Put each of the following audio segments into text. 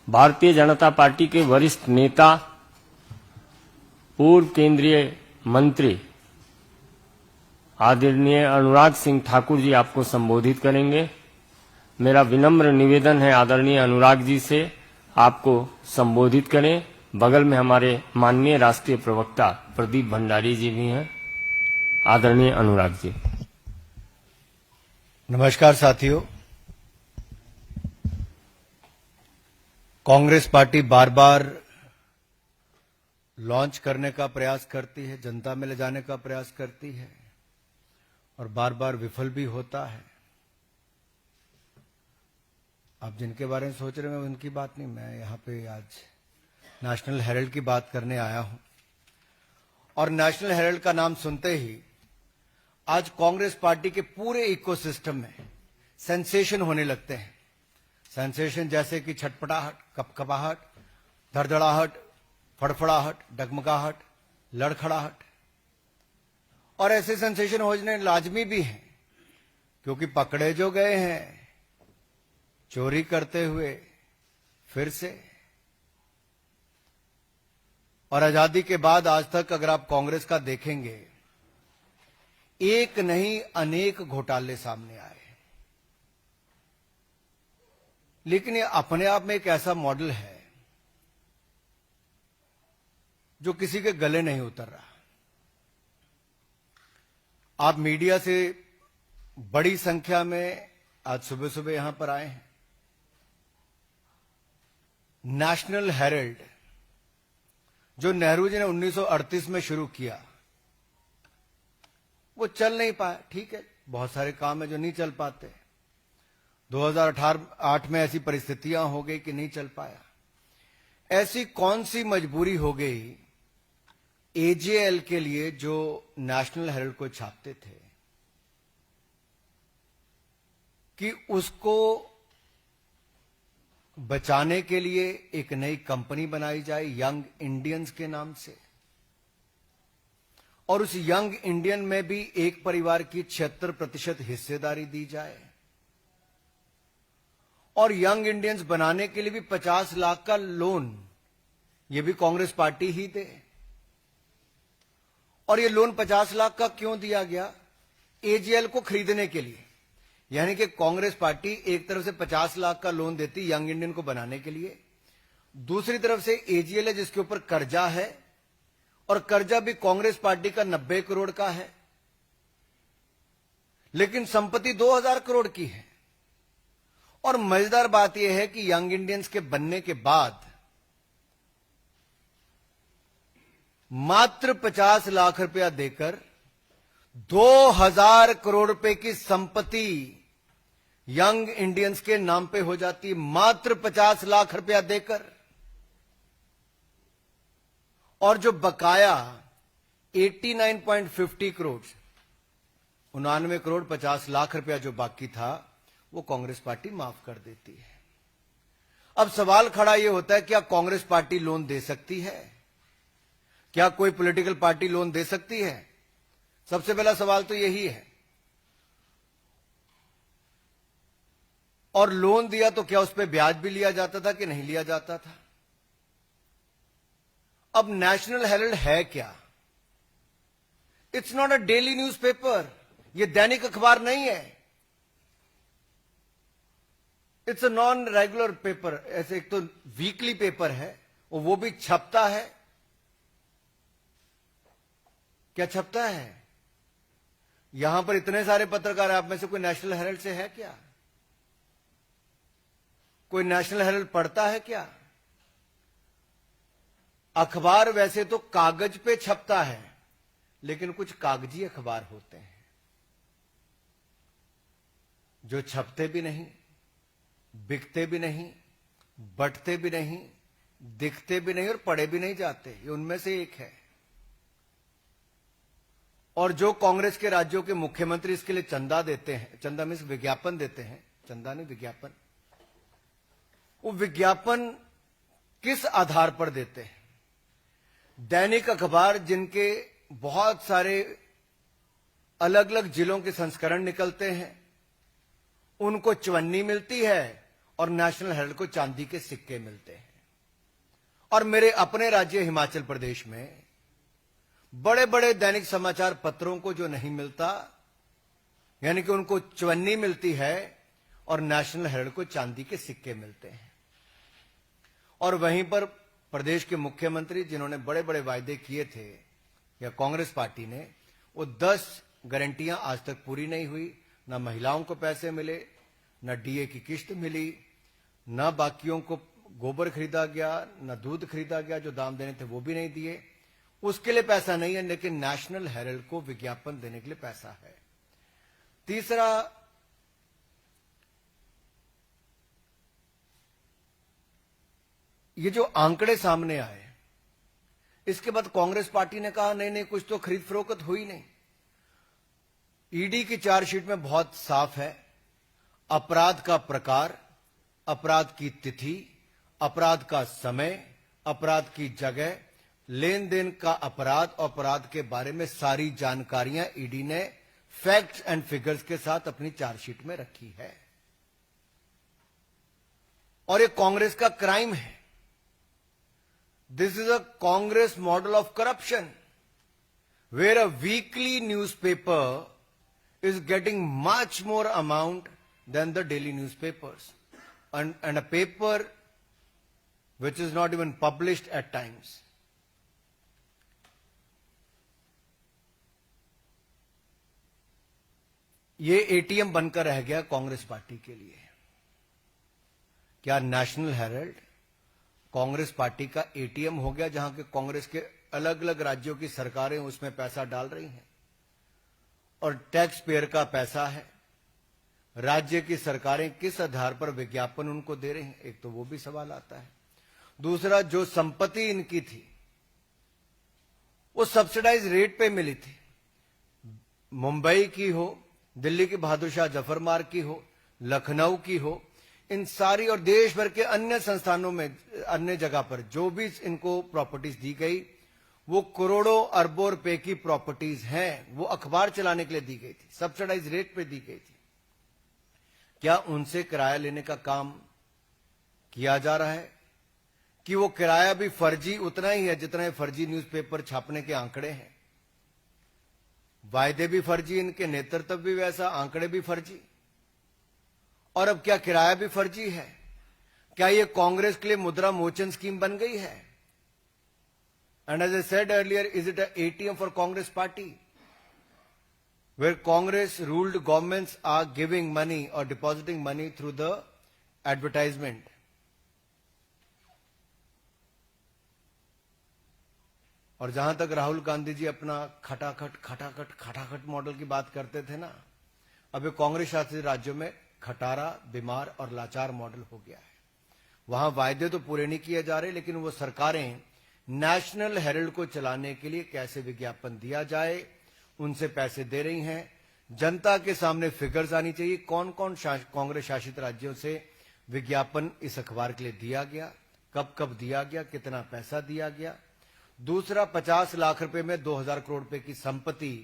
Bharatiya Janata party के वरिष्ठ नेता, पूर्व केंद्रीय मंत्री आदरणीय अनुराग सिंह ठाकुर जी आपको संबोधित करेंगे। मेरा विनम्र निवेदन है आदरणीय अनुराग जी से आपको संबोधित करें। बगल में हमारे माननीय राष्ट्रीय प्रवक्ता प्रदीप भंडारी जी भी हैं। आदरणीय अनुराग जी। नमस्कार साथियों। कांग्रेस पार्टी बार बार लॉन्च करने का प्रयास करती है, जनता में ले जाने का प्रयास करती है और बार बार विफल भी होता है। आप जिनके बारे में सोच रहे हैं उनकी बात नहीं, मैं यहां पे आज नेशनल हेराल्ड की बात करने आया हूं। और नेशनल हेराल्ड का नाम सुनते ही आज कांग्रेस पार्टी के पूरे इकोसिस्टम में सेंसेशन होने लगते हैं। सेंसेशन जैसे कि छटपटाहट, कपकपाहट, धड़धड़ाहट, फड़फड़ाहट, डगमगाहट, लड़खड़ाहट। और ऐसे सेंसेशन होने लाजमी भी हैं, क्योंकि पकड़े जो गए हैं चोरी करते हुए फिर से। और आजादी के बाद आज तक अगर आप कांग्रेस का देखेंगे, एक नहीं अनेक घोटाले सामने आए। लेकिन ये अपने आप में एक ऐसा मॉडल है जो किसी के गले नहीं उतर रहा। आप मीडिया से बड़ी संख्या में आज सुबह सुबह यहां पर आए हैं। नेशनल हेराल्ड जो नेहरू जी ने 1938 में शुरू किया, वो चल नहीं पाया। ठीक है, बहुत सारे काम है जो नहीं चल पाते। 2008 में ऐसी परिस्थितियां हो गई कि नहीं चल पाया। ऐसी कौन सी मजबूरी हो गई एजेएल के लिए जो नेशनल हेराल्ड को छापते थे कि उसको बचाने के लिए एक नई कंपनी बनाई जाए यंग इंडियंस के नाम से, और उस यंग इंडियन में भी एक परिवार की 76% हिस्सेदारी दी जाए, और यंग इंडियंस बनाने के लिए भी 50 लाख का लोन ये भी कांग्रेस पार्टी ही दे। और ये लोन 50 लाख का क्यों दिया गया? एजेएल को खरीदने के लिए। यानी कि कांग्रेस पार्टी एक तरफ से 50 लाख का लोन देती यंग इंडियन को बनाने के लिए, दूसरी तरफ से एजेएल है जिसके ऊपर कर्जा है, और कर्जा भी कांग्रेस पार्टी का 90 करोड़ का है, लेकिन संपत्ति 2000 करोड़ की है। और मजेदार बात यह है कि यंग इंडियंस के बनने के बाद मात्र 50 लाख रुपया देकर 2000 करोड़ रुपए की संपत्ति यंग इंडियंस के नाम पे हो जाती है, मात्र 50 लाख रुपया देकर। और जो बकाया 89.50 करोड़ 99 करोड़ 50 लाख रुपया जो बाकी था, वो कांग्रेस पार्टी माफ कर देती है। अब सवाल खड़ा यह होता है, क्या कांग्रेस पार्टी लोन दे सकती है? क्या कोई पॉलिटिकल पार्टी लोन दे सकती है? सबसे पहला सवाल तो यही है। और लोन दिया तो क्या उस पर ब्याज भी लिया जाता था कि नहीं लिया जाता था? अब नेशनल हेराल्ड है क्या? It's not a daily newspaper, ये दैनिक अखबार नहीं है। It's a non regular paper. ऐसे एक तो वीकली पेपर है, और वो भी छपता है। क्या छपता है? यहां पर इतने सारे पत्रकार, आप में से कोई नेशनल हेराल्ड से है क्या? कोई नेशनल हेराल्ड पढ़ता है क्या? अखबार वैसे तो कागज पे छपता है, लेकिन कुछ कागजी अखबार होते हैं जो छपते भी नहीं, बिकते भी नहीं, बंटते भी नहीं, दिखते भी नहीं और पढ़े भी नहीं जाते। ये उनमें से एक है। और जो कांग्रेस के राज्यों के मुख्यमंत्री इसके लिए चंदा देते हैं, चंदा मीन्स विज्ञापन देते हैं, चंदा नहीं विज्ञापन, वो विज्ञापन किस आधार पर देते हैं? दैनिक अखबार जिनके बहुत सारे अलग अलग जिलों के संस्करण निकलते हैं, उनको चवन्नी मिलती है और नेशनल हेराल्ड को चांदी के सिक्के मिलते हैं। और मेरे अपने राज्य हिमाचल प्रदेश में बड़े बड़े दैनिक समाचार पत्रों को जो नहीं मिलता, यानी कि उनको चवन्नी मिलती है और नेशनल हेराल्ड को चांदी के सिक्के मिलते हैं। और वहीं पर प्रदेश के मुख्यमंत्री जिन्होंने बड़े बड़े वायदे किए थे, या कांग्रेस पार्टी ने, वो 10 गारंटियां आज तक पूरी नहीं हुई। न महिलाओं को पैसे मिले, न डीए की किश्त मिली, न बाकियों को गोबर खरीदा गया, न दूध खरीदा गया, जो दाम देने थे वो भी नहीं दिए। उसके लिए पैसा नहीं है, लेकिन नेशनल हेराल्ड को विज्ञापन देने के लिए पैसा है। तीसरा, ये जो आंकड़े सामने आए, इसके बाद कांग्रेस पार्टी ने कहा नहीं नहीं, कुछ तो खरीद फरोख्त हुई नहीं। ईडी की चार्जशीट में बहुत साफ है, अपराध का प्रकार, अपराध की तिथि, अपराध का समय, अपराध की जगह, लेन देन का अपराध और अपराध के बारे में सारी जानकारियां ईडी ने फैक्ट्स एंड फिगर्स के साथ अपनी चार्जशीट में रखी है। और ये कांग्रेस का क्राइम है। This is a Congress model of corruption, where a weekly newspaper is getting much more amount than the daily newspapers, and a paper which is not even published at times. ये ATM बनकर रह गया Congress party के लिए। क्या national Herald Congress party का ATM हो गया, जहां के कांग्रेस के अलग अलग राज्यों की सरकारें उसमें पैसा डाल रही हैं और टैक्स पेयर का पैसा है? राज्य की सरकारें किस आधार पर विज्ञापन उनको दे रही हैं? एक तो वो भी सवाल आता है। दूसरा, जो संपत्ति इनकी थी वो सब्सिडाइज रेट पे मिली थी। मुंबई की हो, दिल्ली की बहादुर शाह जफर मार्ग की हो, लखनऊ की हो, इन सारी और देश भर के अन्य संस्थानों में, अन्य जगह पर जो भी इनको प्रॉपर्टीज दी गई, वो करोड़ों अरबों रुपए की प्रॉपर्टीज हैं। वो अखबार चलाने के लिए दी गई थी, सब्सिडाइज रेट पे दी गई थी। क्या उनसे किराया लेने का काम किया जा रहा है? कि वो किराया भी फर्जी उतना ही है जितना फर्जी न्यूज़पेपर छापने के आंकड़े हैं? वायदे भी फर्जी, इनके नेतृत्व भी वैसा, आंकड़े भी फर्जी, और अब क्या किराया भी फर्जी है? क्या ये कांग्रेस के लिए मुद्रा मोचन स्कीम बन गई है? And as I said earlier, is it an ATM for Congress party, where Congress ruled governments are giving money or depositing money through the advertisement? और जहां तक राहुल गांधी जी अपना खटाखट मॉडल की बात करते थे ना, अब ये कांग्रेस शासित राज्यों में खटारा, बीमार और लाचार मॉडल हो गया है। वहां वायदे तो पूरे नहीं किए जा रहे, लेकिन वो सरकारें नेशनल हेराल्ड को चलाने के लिए कैसे विज्ञापन दिया जाए, उनसे पैसे दे रही हैं। जनता के सामने फिगर्स आनी चाहिए, कौन कौन कांग्रेस शासित राज्यों से विज्ञापन इस अखबार के लिए दिया गया, कब कब दिया गया, कितना पैसा दिया गया। दूसरा, 50 लाख रुपए में 2000 करोड़ रुपए की संपत्ति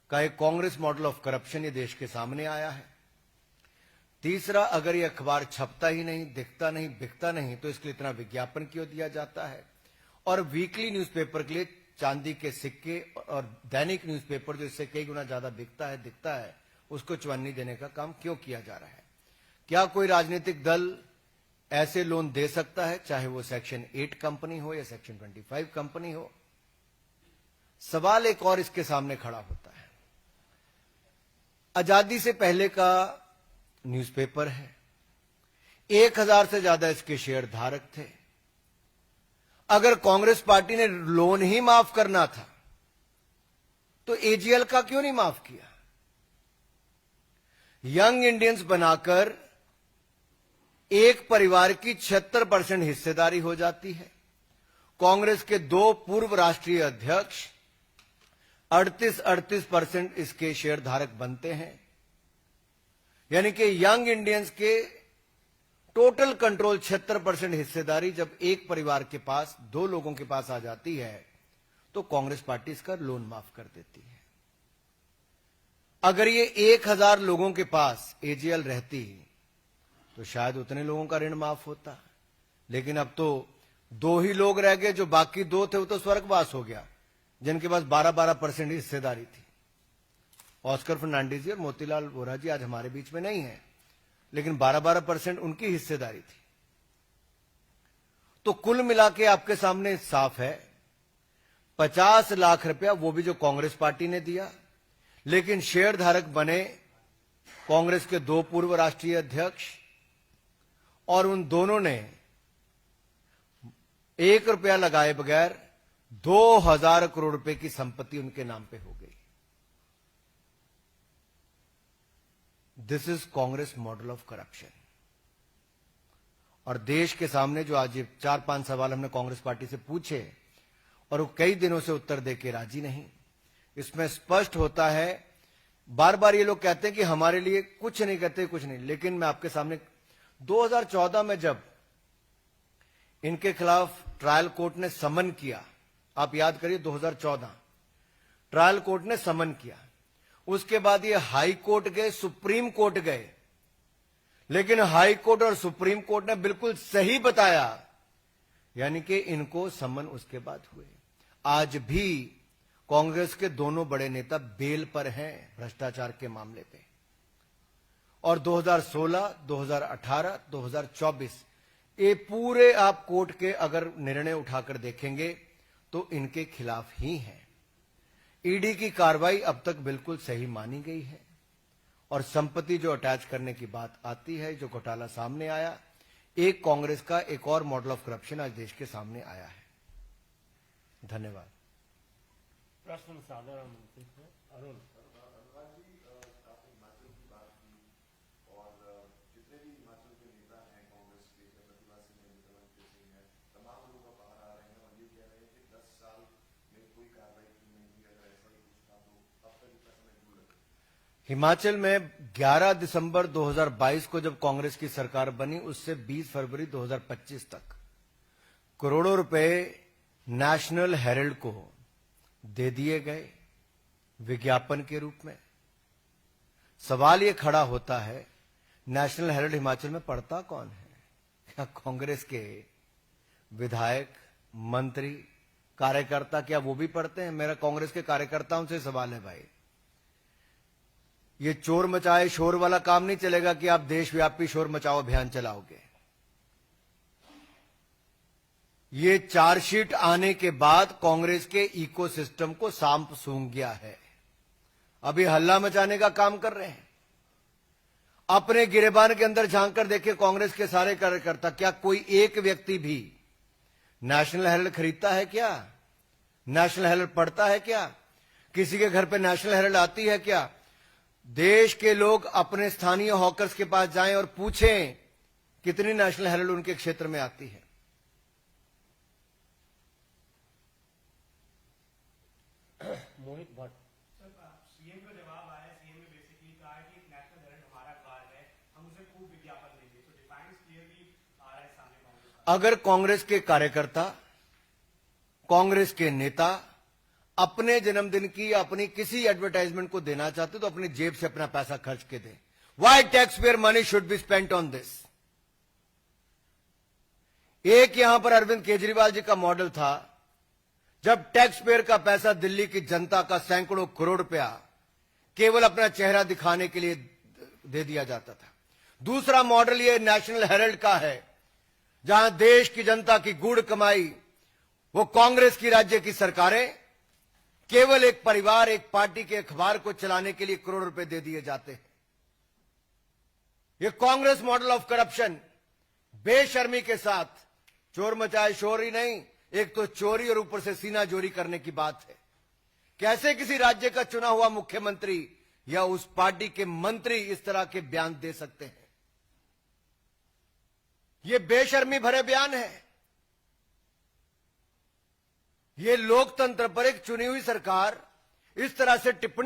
का एक कांग्रेस मॉडल ऑफ करप्शन ये देश के सामने आया है। तीसरा, अगर ये अखबार छपता ही नहीं, दिखता नहीं, बिकता नहीं, तो इसके लिए इतना विज्ञापन क्यों दिया जाता है? और वीकली न्यूज़पेपर के लिए चांदी के सिक्के और दैनिक न्यूज़पेपर जो इससे कई गुना ज्यादा बिकता है, दिखता है, उसको चवन्नी देने का काम क्यों किया जा रहा है? क्या कोई राजनीतिक दल ऐसे लोन दे सकता है, चाहे वो सेक्शन 8 कंपनी हो या सेक्शन 25 कंपनी हो? सवाल एक और इसके सामने खड़ा होता है। आजादी से पहले का न्यूज़पेपर है, 1000 से ज्यादा इसके शेयर धारक थे। अगर कांग्रेस पार्टी ने लोन ही माफ करना था तो एजीएल का क्यों नहीं माफ किया? यंग इंडियंस बनाकर एक परिवार की 76% हिस्सेदारी हो जाती है। कांग्रेस के 2 पूर्व राष्ट्रीय अध्यक्ष 38% इसके शेयर धारक बनते हैं। यानी कि यंग इंडियंस के टोटल कंट्रोल 76% हिस्सेदारी जब एक परिवार के पास, 2 लोगों के पास आ जाती है, तो कांग्रेस पार्टी इसका लोन माफ कर देती है। अगर ये 1000 लोगों के पास एजीएल रहती तो शायद उतने लोगों का ऋण माफ होता। लेकिन अब तो 2 ही लोग रह गए, जो बाकी 2 थे वो तो स्वर्गवास हो गया, जिनके पास 12% हिस्सेदारी थी। ऑस्कर फर्नांडिस जी और मोतीलाल वोरा जी आज हमारे बीच में नहीं है, लेकिन 12% उनकी हिस्सेदारी थी। तो कुल मिला के आपके सामने साफ है, 50 लाख रुपया वो भी जो कांग्रेस पार्टी ने दिया, लेकिन शेयर धारक बने कांग्रेस के 2 पूर्व राष्ट्रीय अध्यक्ष, और उन दोनों ने 1 रुपया लगाए बगैर 2000 करोड़ रुपए की संपत्ति उनके नाम पे हो गई। This is Congress model of corruption. और देश के सामने जो आज 4-5 सवाल हमने कांग्रेस पार्टी से पूछे और वो कई दिनों से उत्तर देके राजी नहीं, इसमें स्पष्ट होता है। बार बार ये लोग कहते हैं कि हमारे लिए कुछ नहीं कहते, कुछ नहीं, लेकिन मैं आपके सामने 2014 में जब इनके खिलाफ ट्रायल कोर्ट ने समन किया, आप याद करिए 2014 ट्रायल कोर्ट ने समन किया, उसके बाद ये हाई कोर्ट गए, सुप्रीम कोर्ट गए, लेकिन हाई कोर्ट और सुप्रीम कोर्ट ने बिल्कुल सही बताया, यानी कि इनको समन उसके बाद हुए। आज भी कांग्रेस के दोनों बड़े नेता बेल पर हैं भ्रष्टाचार के मामले पे, और 2016, 2018, 2024 ये पूरे आप कोर्ट के अगर निर्णय उठाकर देखेंगे तो इनके खिलाफ ही है। ईडी की कार्रवाई अब तक बिल्कुल सही मानी गई है, और संपत्ति जो अटैच करने की बात आती है, जो घोटाला सामने आया, एक कांग्रेस का एक और मॉडल ऑफ करप्शन आज देश के सामने आया है। धन्यवाद। प्रश्न साधारण अरुण। हिमाचल में 11 दिसंबर 2022 को जब कांग्रेस की सरकार बनी, उससे 20 फरवरी 2025 तक करोड़ों रुपए नेशनल हेरल्ड को दे दिए गए विज्ञापन के रूप में। सवाल ये खड़ा होता है, नेशनल हेरल्ड हिमाचल में पढ़ता कौन है? क्या कांग्रेस के विधायक, मंत्री, कार्यकर्ता, क्या वो भी पढ़ते हैं? मेरा कांग्रेस के कार्यकर्ताओं से सवाल है, भाई ये चोर मचाए शोर वाला काम नहीं चलेगा कि आप देशव्यापी शोर मचाओ अभियान चलाओगे। ये चार्जशीट आने के बाद कांग्रेस के इकोसिस्टम को सांप सूंघ गया है। अभी हल्ला मचाने का काम कर रहे हैं। अपने गिरेबान के अंदर झांक कर देखिए कांग्रेस के सारे कार्यकर्ता, क्या कोई एक व्यक्ति भी नेशनल हेरल्ड खरीदता है क्या? नेशनल हेरल्ड पढ़ता है क्या? किसी के घर पे नेशनल हेरल्ड आती है क्या? देश के लोग अपने स्थानीय हॉकर्स के पास जाएं और पूछें कितनी नेशनल हेरल्ड उनके क्षेत्र में आती है। मोहित भट्ट। सीएम का जवाब आया, सीएम ने बेसिकली कहा है कि नेशनल हेरल्ड हमारा कार्ड है, हम उसे खूब विज्ञापन देंगे। तो डिफाइंस क्लियरली आ रहा है सामने कांग्रेस का। अगर कांग्रेस के कार्यकर्ता, कांग्रेस के नेता अपने जन्मदिन की अपनी किसी एडवर्टाइजमेंट को देना चाहते तो अपनी जेब से अपना पैसा खर्च के दें। Why tax payer money should be spent on this? एक यहां पर अरविंद केजरीवाल जी का मॉडल था, जब टैक्स पेयर का पैसा दिल्ली की जनता का सैकड़ों करोड़ रुपया केवल अपना चेहरा दिखाने के लिए दे दिया जाता था। दूसरा मॉडल ये नेशनल हेरल्ड का है, जहां देश की जनता की गूढ़ कमाई, वो कांग्रेस की राज्य की सरकारें केवल एक परिवार, एक पार्टी के अखबार को चलाने के लिए करोड़ रुपए दे दिए जाते हैं। ये कांग्रेस मॉडल ऑफ करप्शन बेशर्मी के साथ चोर मचाए शोर ही नहीं, एक तो चोरी और ऊपर से सीना जोरी करने की बात है। कैसे किसी राज्य का चुना हुआ मुख्यमंत्री या उस पार्टी के मंत्री इस तरह के बयान दे सकते हैं? ये बेशर्मी भरे बयान है। ये लोकतंत्र पर एक चुनी हुई सरकार इस तरह से टिप्पणी